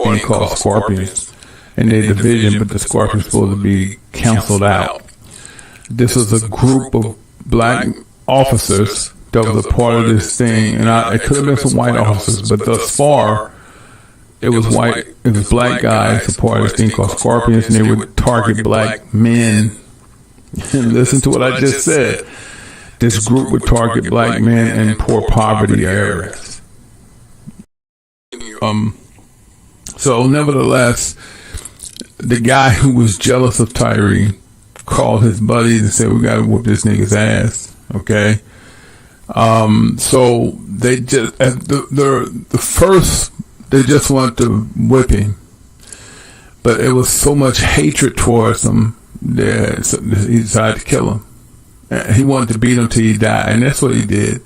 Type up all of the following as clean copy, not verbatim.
thing called scorpions in their division, but the scorpions supposed to be canceled out. This was a group of black officers that was a part of this thing, and it could have been some white officers, but thus far it was black guys, a part of this thing called scorpions, and they would target black men. Listen to what I just said. This group would target black men in poor poverty areas. So nevertheless, the guy who was jealous of Tyre called his buddies and said, "We gotta whoop this nigga's ass." Okay. So they just they just wanted to whip him, but it was so much hatred towards him that he decided to kill him. He wanted to beat him till he died, and that's what he did.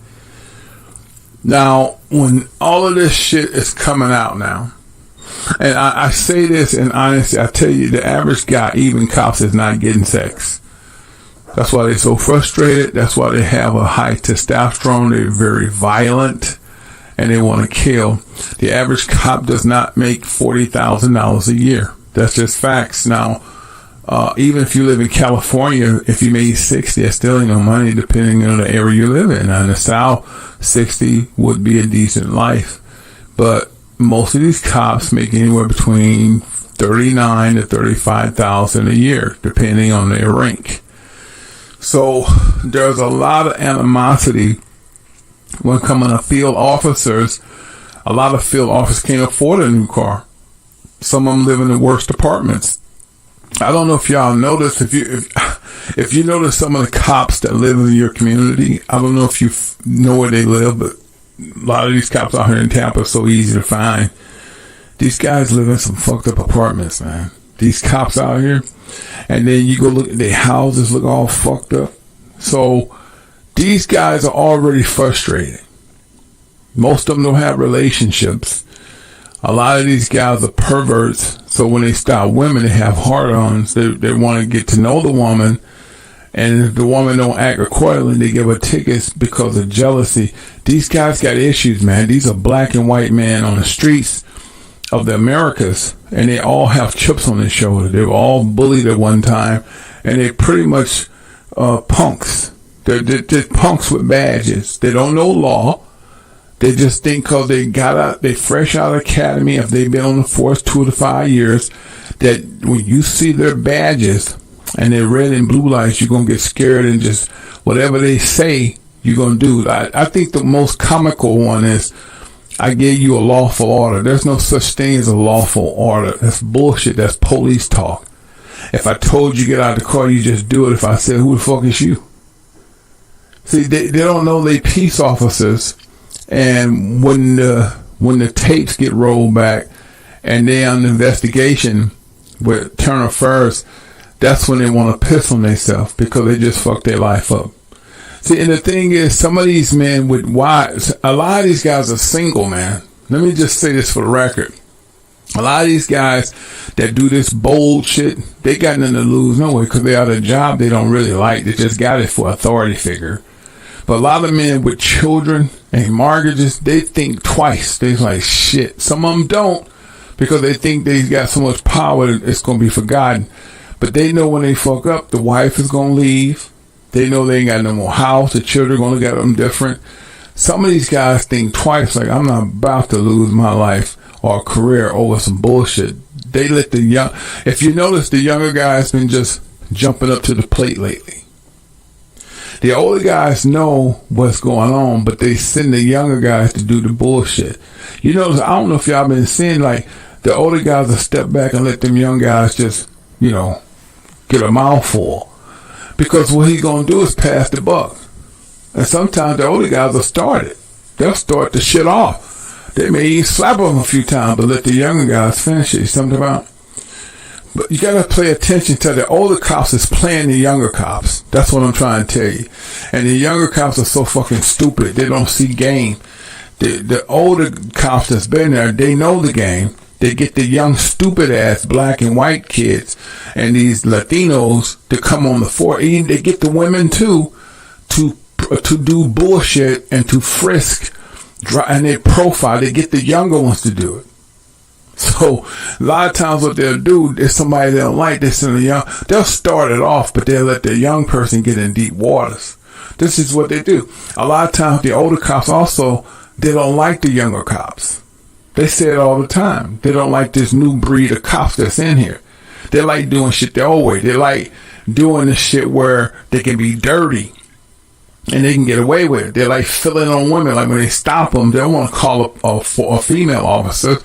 Now, when all of this shit is coming out now, and I say this in honesty, I tell you, the average guy, even cops, is not getting sex. That's why they're so frustrated. That's why they have a high testosterone. They're very violent, and they want to kill. The average cop does not make $40,000 a year. That's just facts. Now, even if you live in California, if you made 60, that's still ain't no money depending on the area you live in. Now, in the South, 60 would be a decent life. But most of these cops make anywhere between 39 to 35,000 a year, depending on their rank. So there's a lot of animosity when coming to field officers. A lot of field officers can't afford a new car. Some of them live in the worst apartments. I don't know if y'all notice, if you notice some of the cops that live in your community, I don't know if you know where they live, but a lot of these cops out here in Tampa are so easy to find. These guys live in some fucked up apartments, man. These cops out here, and then you go look at their houses, look all fucked up. So these guys are already frustrated. Most of them don't have relationships. A lot of these guys are perverts, so when they start women, they have hard-ons. They want to get to know the woman, and if the woman don't act accordingly, they give her tickets because of jealousy. These guys got issues, man. These are black and white men on the streets of the Americas, and they all have chips on their shoulder. They were all bullied at one time, and they're pretty much punks. They're punks with badges. They don't know law. They just think because they fresh out of academy, if they've been on the force 2 to 5 years, that when you see their badges and they're red and blue lights, you're going to get scared and just whatever they say, you're going to do. I think the most comical one is, I gave you a lawful order. There's no such thing as a lawful order. That's bullshit. That's police talk. If I told you get out of the car, you just do it. If I said, who the fuck is you? See, they don't know they peace officers. And when the tapes get rolled back and they're on the investigation with Turner First, that's when they want to piss on themselves because they just fucked their life up. See, and the thing is, some of these men with wives, a lot of these guys are single, man. Let me just say this for the record. A lot of these guys that do this bold shit, they got nothing to lose no way because they have a job they don't really like. They just got it for authority figure. But a lot of men with children and mortgages, they think twice. They're like, shit. Some of them don't because they think they got so much power that it's going to be forgotten. But they know when they fuck up, the wife is going to leave. They know they ain't got no more house. The children are going to get them different. Some of these guys think twice, like, I'm not about to lose my life or career over some bullshit. They let the young, if you notice, the younger guys been just jumping up to the plate lately. The older guys know what's going on, but they send the younger guys to do the bullshit. You notice, I don't know if y'all been seeing, like, the older guys will step back and let them young guys just, get a mouthful. Because what he's going to do is pass the buck. And sometimes the older guys will start it. They'll start the shit off. They may even slap them a few times, but let the younger guys finish it. Something about. But you got to pay attention to the older cops is playing the younger cops. That's what I'm trying to tell you. And the younger cops are so fucking stupid. They don't see game. The older cops that's been there, they know the game. They get the young, stupid ass black and white kids and these Latinos to come on the fore. And they get the women too to do bullshit and to frisk and they profile. They get the younger ones to do it. So a lot of times what they'll do is somebody they don't like, they'll start it off, but they'll let the young person get in deep waters. This is what they do. A lot of times the older cops also, they don't like the younger cops. They say it all the time. They don't like this new breed of cops that's in here. They like doing shit the old way. They like doing the shit where they can be dirty and they can get away with it. They like filling on women. Like when they stop them, they don't want to call a female officer.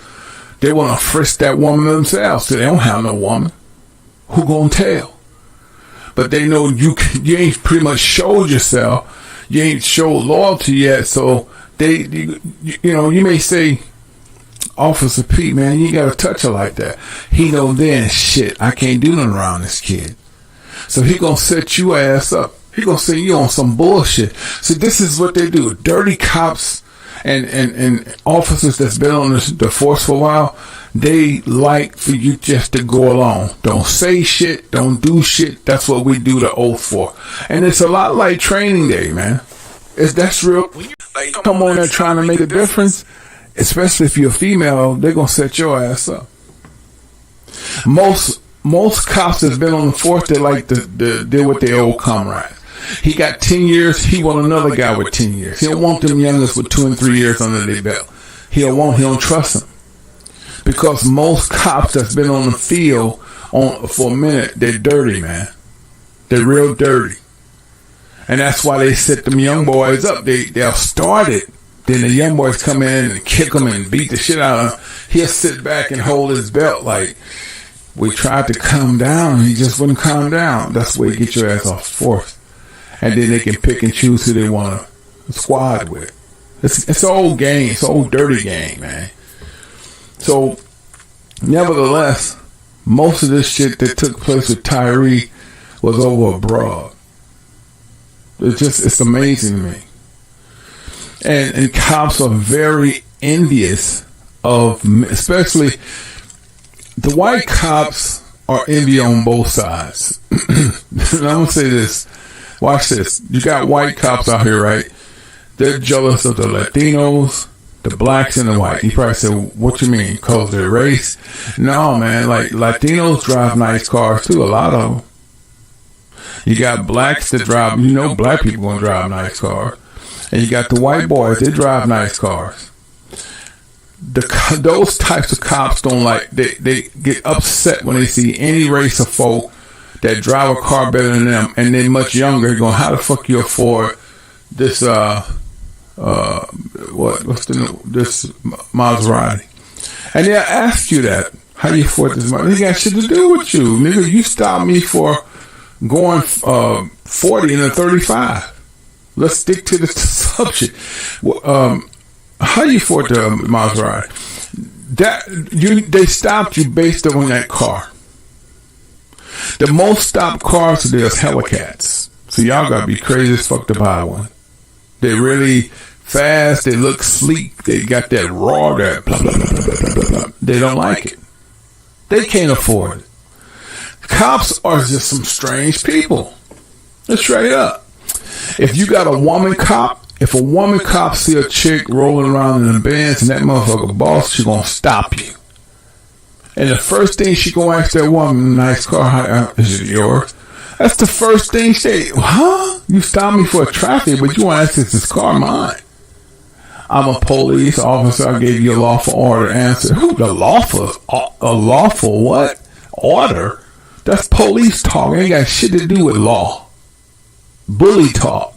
They want to frisk that woman themselves. So they don't have no woman. Who gonna tell? But they know you ain't pretty much showed yourself. You ain't showed loyalty yet. So you may say, Officer Pete, man, you gotta touch her like that. He know then, shit, I can't do nothing around this kid. So he gonna set you ass up. He gonna say you on some bullshit. See, this is what they do. Dirty cops and officers that's been on the force for a while, they like for you just to go along. Don't say shit. Don't do shit. That's what we do the oath for. And it's a lot like training day, man. That's real. Like, come on there trying to make a difference, especially if you're a female, they're going to set your ass up. Most cops that's been on the force, they like to deal with their old comrades. He got 10 years. He want another guy with 10 years. He don't want them youngers with 2 and 3 years under their belt. He don't trust them. Because most cops that's been on the field for a minute, they're dirty, man. They're real dirty. And that's why they set them young boys up. They'll start it. Then the young boys come in and kick them and beat the shit out of him. He'll sit back and hold his belt like, we tried to calm down. He just wouldn't calm down. That's where you get your ass off force. And then they can pick and choose who they want to squad with. It's an old game. It's an old dirty game, man. So, nevertheless, most of this shit that took place with Tyre was over abroad. It's amazing to me. And cops are very envious of, especially the white cops are envy on both sides. And I'm going to say this. Watch this. You got white cops out here, right? They're jealous of the Latinos, the blacks, and the white. You probably say, what you mean? Because they're race? No, man. Like, Latinos drive nice cars, too. A lot of them. You got blacks that drive, black people going to drive nice cars. And you got the white boys, they drive nice cars. Those types of cops don't like, they get upset when they see any race of folk that drive a car better than them, and they're much younger, going, how the fuck you afford this, this Maserati? And they'll ask you that, how do you afford this Maserati? It got shit to do with you. Nigga, you stopped me for going 40 and a 35. Let's stick to the subject. How do you afford the Maserati? They stopped you based on that car. The most stopped cars today is Hellcats. So y'all gotta be crazy as fuck to buy one. They're really fast. They look sleek. They got that raw, that blah, blah, blah, blah, blah, blah, blah. They don't like it. They can't afford it. Cops are just some strange people. Just straight up. If you got a woman cop, if a woman cop see a chick rolling around in the Benz and that motherfucker boss, she gonna stop you. And the first thing she gonna ask that woman, nice car, is it yours? That's the first thing she say, huh? You stopped me for a traffic, but you wanna ask if this car mine? I'm a police officer. I gave you a lawful order answer. Who the lawful? A lawful what? Order? That's police talk. It ain't got shit to do with law. Bully talk.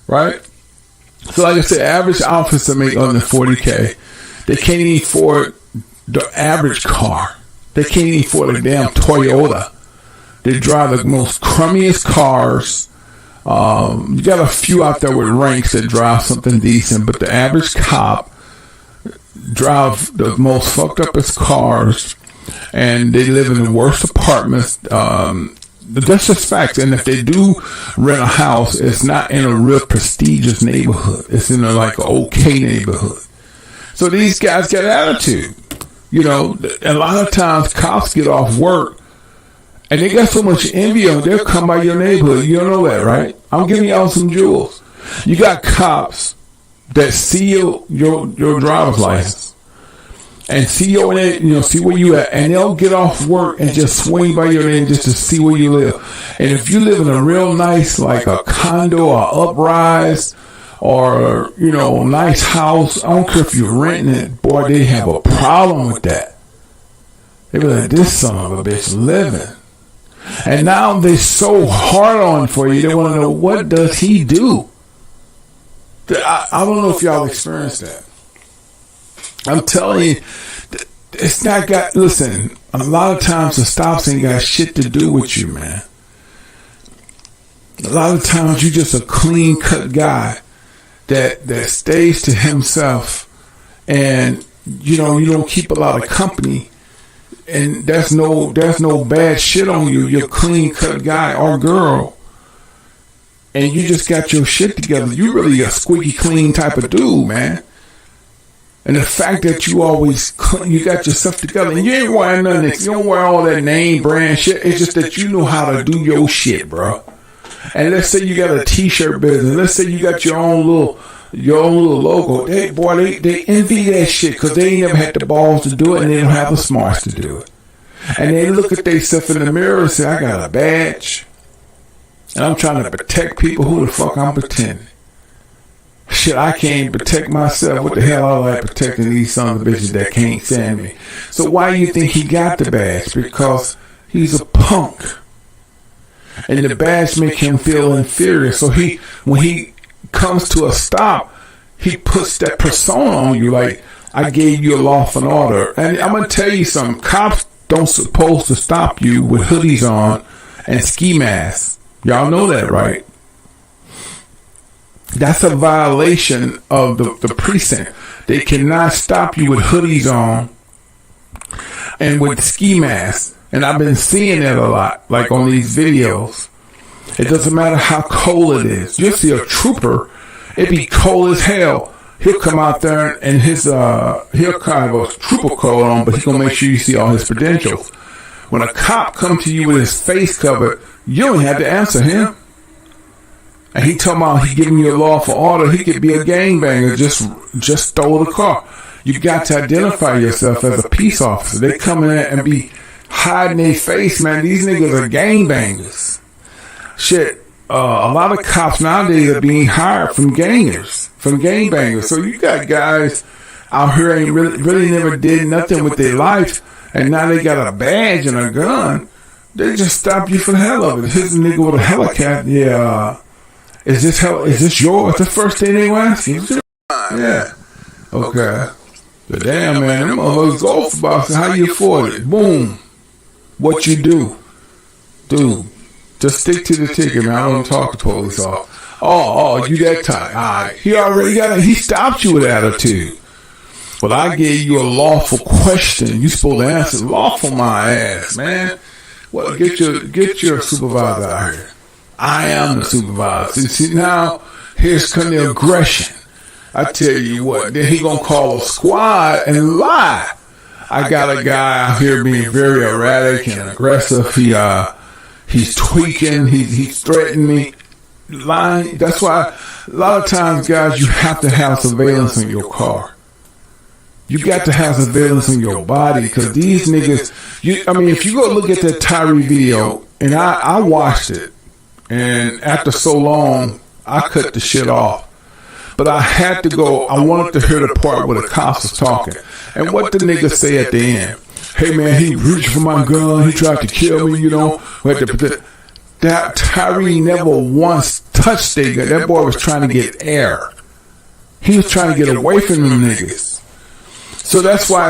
Right? So like I said, average officer make under 40K. They can't even afford the average car. They can't even afford a damn Toyota. They drive the most crummiest cars. You got a few out there with ranks that drive something decent, but the average cop drive the most fucked upest cars, and they live in the worst apartments. That's just facts. And if they do rent a house, it's not in a real prestigious neighborhood. It's in a okay neighborhood. So these guys got attitude. A lot of times cops get off work and they got so much envy on, they'll come by your neighborhood. You don't know that, right? I'm giving y'all some jewels. You got cops that seal your driver's license. and see your name, see where you at, and they'll get off work and just swing by your name just to see where you live. And if you live in a real nice, like a condo or uprise or, nice house, I don't care if you're renting it, boy, they have a problem with that. They be like, this son of a bitch living. And now they're so hard on for you, they want to know, what does he do? I don't know if y'all experienced that. I'm telling you, it's not got, listen, a lot of times the stops ain't got shit to do with you, man. A lot of times you just a clean cut guy that stays to himself, and you don't keep a lot of company, and there's no bad shit on you. You're a clean cut guy or girl, and you just got your shit together. You really a squeaky clean type of dude, man. And the fact that you always you got yourself together, and you ain't wearing nothing, you don't wear all that name brand shit. It's just that you know how to do your shit, bro. And let's say you got a t-shirt business. Let's say you got your own little logo. They envy that shit because they ain't never had the balls to do it, and they don't have the smarts to do it. And they look at themselves in the mirror and say, I got a badge, and I'm trying to protect people. Who the fuck I'm pretending? Shit, I can't protect myself. What the hell I like protecting these sons of bitches that can't stand me? So why do you think he got the badge? Because he's a punk. And the badge make him feel inferior. So when he comes to a stop, he puts that persona on you, like, I gave you a lawful order. And I'm going to tell you something. Cops don't supposed to stop you with hoodies on and ski masks. Y'all know that, right? That's a violation of the precinct. They cannot stop you with hoodies on and with ski masks. And I've been seeing that a lot, like on these videos. It doesn't matter how cold it is. You'll see a trooper, it be cold as hell. He'll come out there and he'll kind of a trooper coat on, but he's going to make sure you see all his credentials. When a cop comes to you with his face covered, you don't have to answer him. And he talking about he giving you a lawful order. He could be a gangbanger, just stole the car. You got to identify yourself as a peace officer. They come in and be hiding their face, man. These niggas are gangbangers. Shit, a lot of cops nowadays are being hired from gangbangers. So you got guys out here ain't really never did nothing with their life, and now they got a badge and a gun. They just stop you for the hell of it. Here's a nigga with a helicat. Yeah. Is this yours? The first thing they ask you. Yeah. Okay. But damn, man, them motherfuckers golf boxing. How you afford it? Boom. What you do? Dude, just stick to the ticket, man. I don't talk to police off. Oh, you that tight. All right. He already he stopped you with attitude. But I gave you a lawful question. You supposed to answer lawful my ass, man. Well, get your supervisor out here. I am the supervisor. See, now, here's kind of aggression. I tell you what, then he gonna call a squad and lie. I got a guy out here being very erratic and aggressive. He's tweaking. He's threatening me. Lying. That's why a lot of times, guys, you have to have surveillance in your car. You got to have surveillance in your body, because these niggas. If you go look at that Tyre video, and I watched it. And after so long, I cut the shit off. But I had to go. I wanted to hear the part where the cops was talking. And what the nigga say at the end? Hey, man, he reached for my gun. He tried to kill me, That Tyre never once touched that gun. That boy was trying to get air. He was trying to get away from them niggas. So that's why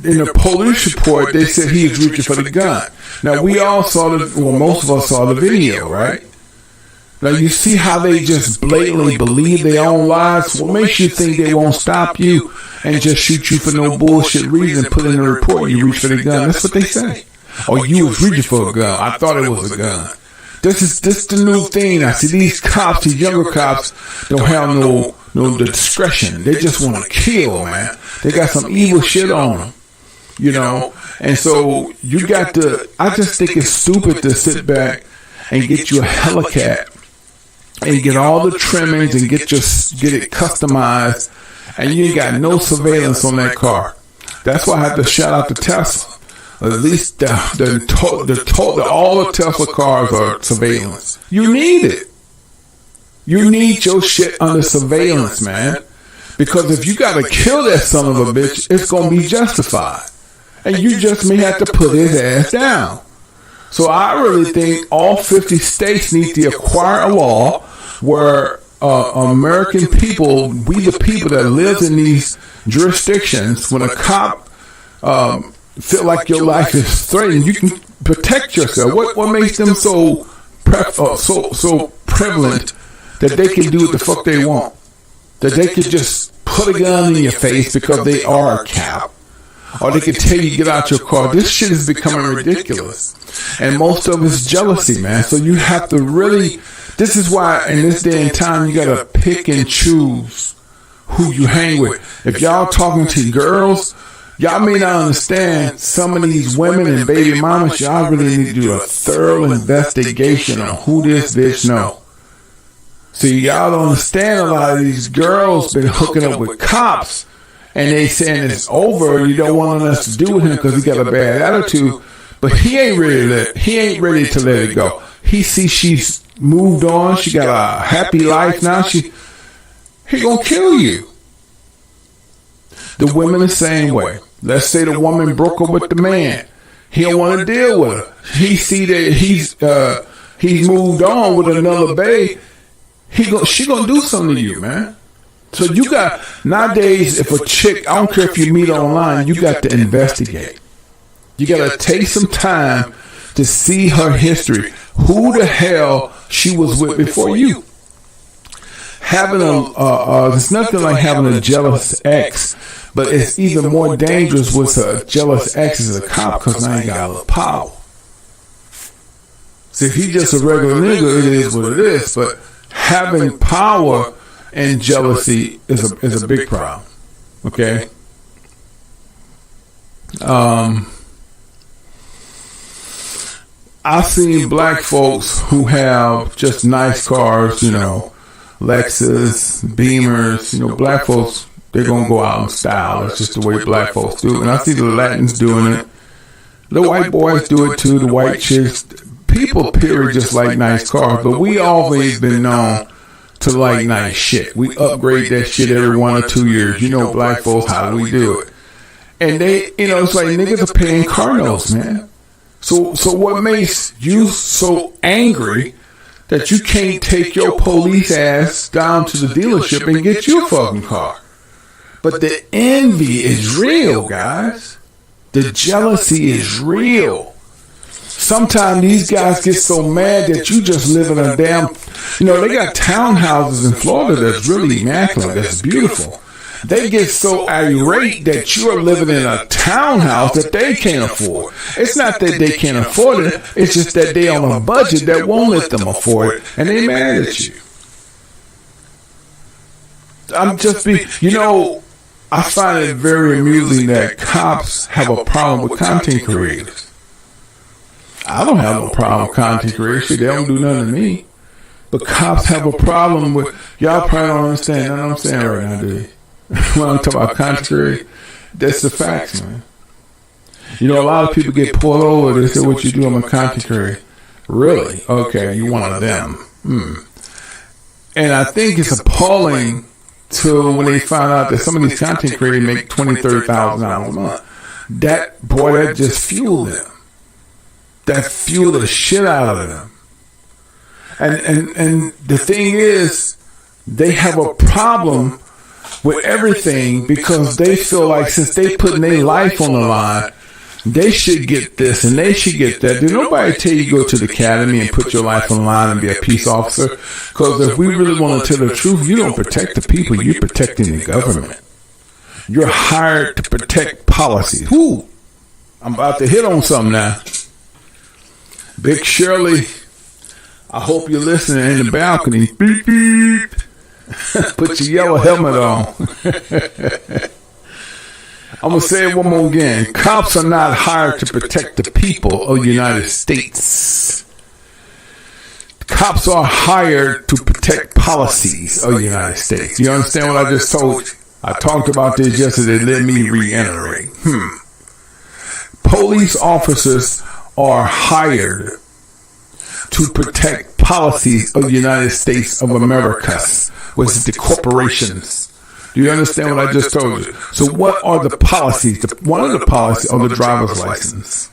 in the police report, they said he was reaching for the gun. Now, we all saw most of us saw the video, right? Now, you see how they just blatantly believe their own lies? What makes you think they won't stop you and just shoot you for no bullshit reason, put in a report you reach for the gun? That's what they say. Or you was reaching for a gun. I thought it was a gun. This is the new thing. I see these cops, these younger cops, don't have no discretion. They just want to kill, man. They got some evil shit on them. And so you got to, I just think it's stupid to sit back and get you a helicat and get all the trimmings and get it customized, and you ain't got no surveillance on that car. That's why I have to shout out to Tesla. At least all the Tesla cars are surveillance. You need it. You need your shit under surveillance, man. Because if you gotta kill that son of a bitch, it's gonna be justified. And you just may have to put his ass down. So I really think all 50 states need to acquire a law where American people, we the people that live in these jurisdictions, when a cop feel like your life is threatened, you can protect yourself. What makes them so prevalent that they can do what the fuck they want? That they could just put a gun in your face because they are a cop. Or they can tell you, get out your car. This shit is becoming ridiculous. And most of it's jealousy, man. So you have to really, this is why in this day and time, you got to pick and choose who you hang with. If y'all talking to girls, y'all may not understand some of these women and baby mamas. Y'all really need to do a thorough investigation on who this bitch know. See, y'all don't understand, a lot of these girls been hooking up with cops. And they saying it's over. You don't want us to do with him because he got a bad attitude. But he ain't ready to let it go. He sees she's moved on. She got a happy life now. He gonna kill you. The women the same way. Let's say the woman broke up with the man. He don't want to deal with her. He see that he's moved on with another babe. She gonna do something to you, man. So you got, nowadays, if a chick, I don't care if you meet online, you got to investigate. You got to take some time to see her history. Who the hell she was with before you. Having there's nothing like having a jealous ex, but it's even more dangerous with a jealous ex as a cop because I ain't got a little power. See, if he's just a regular nigga, it is what it is, but having power and jealousy is a big problem. Okay. I've seen black folks who have just nice cars, Lexus, Beamers, black folks, they're gonna go out in style. That's just the way black folks do it. And I see the Latins doing it. The white boys do it too, the white chicks. People period just like nice cars, but we always been known to like nice shit. We upgrade that shit every 1 or 2 years. Black folks, how do we do it? And they, it's like niggas are paying car notes, man. So what makes you so angry that you can't take your police ass down to the dealership and get your fucking car? But the envy is real, guys. The jealousy is real. Sometimes these guys get so mad that you just live in a damn, they got townhouses in Florida that's really immaculate, that's beautiful. They get so irate that you're living in a townhouse that they can't afford. It's not that they can't afford it, it's just that they on a budget that won't let them afford it, and they mad at you. I find it very amusing that cops have a problem with content creators. I don't have no problem with content creators. They don't do nothing to me. But cops have a problem with, y'all probably don't understand what I'm saying right now, do you? When I'm talking about content creators, that's the facts, man. A lot of people get pulled over. They say, what you do? I'm a content creator. Really? Okay, you one of them. And I think it's appalling to when they find out that some of these content creators make $20,000, $30,000 a month. That just fueled them. That fuel the shit out of them. And the thing is, they have a problem with everything because they feel like since they putting their life on the line, they should get this and they should get that. Did nobody tell you go to the academy and put your life on the line and be a peace officer? Because if we really want to tell the truth, you don't protect the people, you're protecting the government. You're hired to protect policies. Who? I'm about to hit on something now. Big Shirley, I hope you're listening in the balcony. Beep, beep. Put your yellow helmet on. I'm going to say it one more again. Cops are not hired to protect the people of the United States. Cops are hired to protect policies of the United States. You understand what I just told you? I talked about this yesterday. Let me reiterate. Police officers are hired to protect policies of the United States of America, which is the corporations. Do you understand what I just told you? So what are the policies? One of the policies are the driver's license.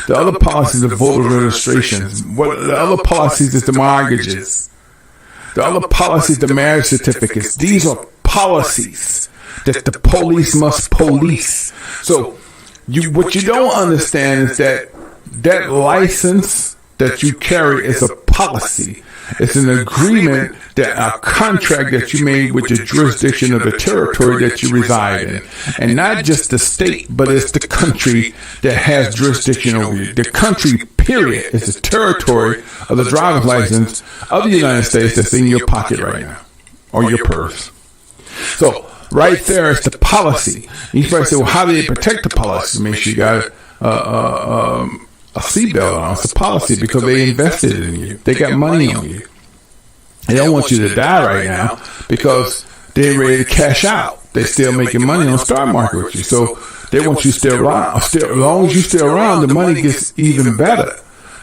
The other policies are voter registrations. The other policies is the mortgages. The other policies, the marriage certificates. These are policies that the police must police. So what you don't understand is that license that you carry is a policy. It's an agreement, that a contract that you made with the jurisdiction of the territory that you reside in. And not just the state, but it's the country that has jurisdiction over you. The country, period, is the territory of the driver's license of the United States that's in your pocket right now, or your purse. So right there is the policy. You first say, well, how do they protect the policy? Make sure you got a seatbelt on. It's a policy because they invested in you. They got money on you. They don't want you to die right now because they're ready to cash out. They're still making money on the stock market with you. So they want you to stay around. As long as you stay around, the money gets even better.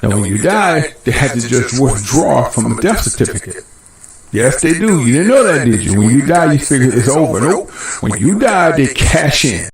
Now, when you die, they have to just withdraw from a death certificate. Yes, they do. You didn't know that, did you? When you die, you figure it's over. Nope. When you die, they cash in.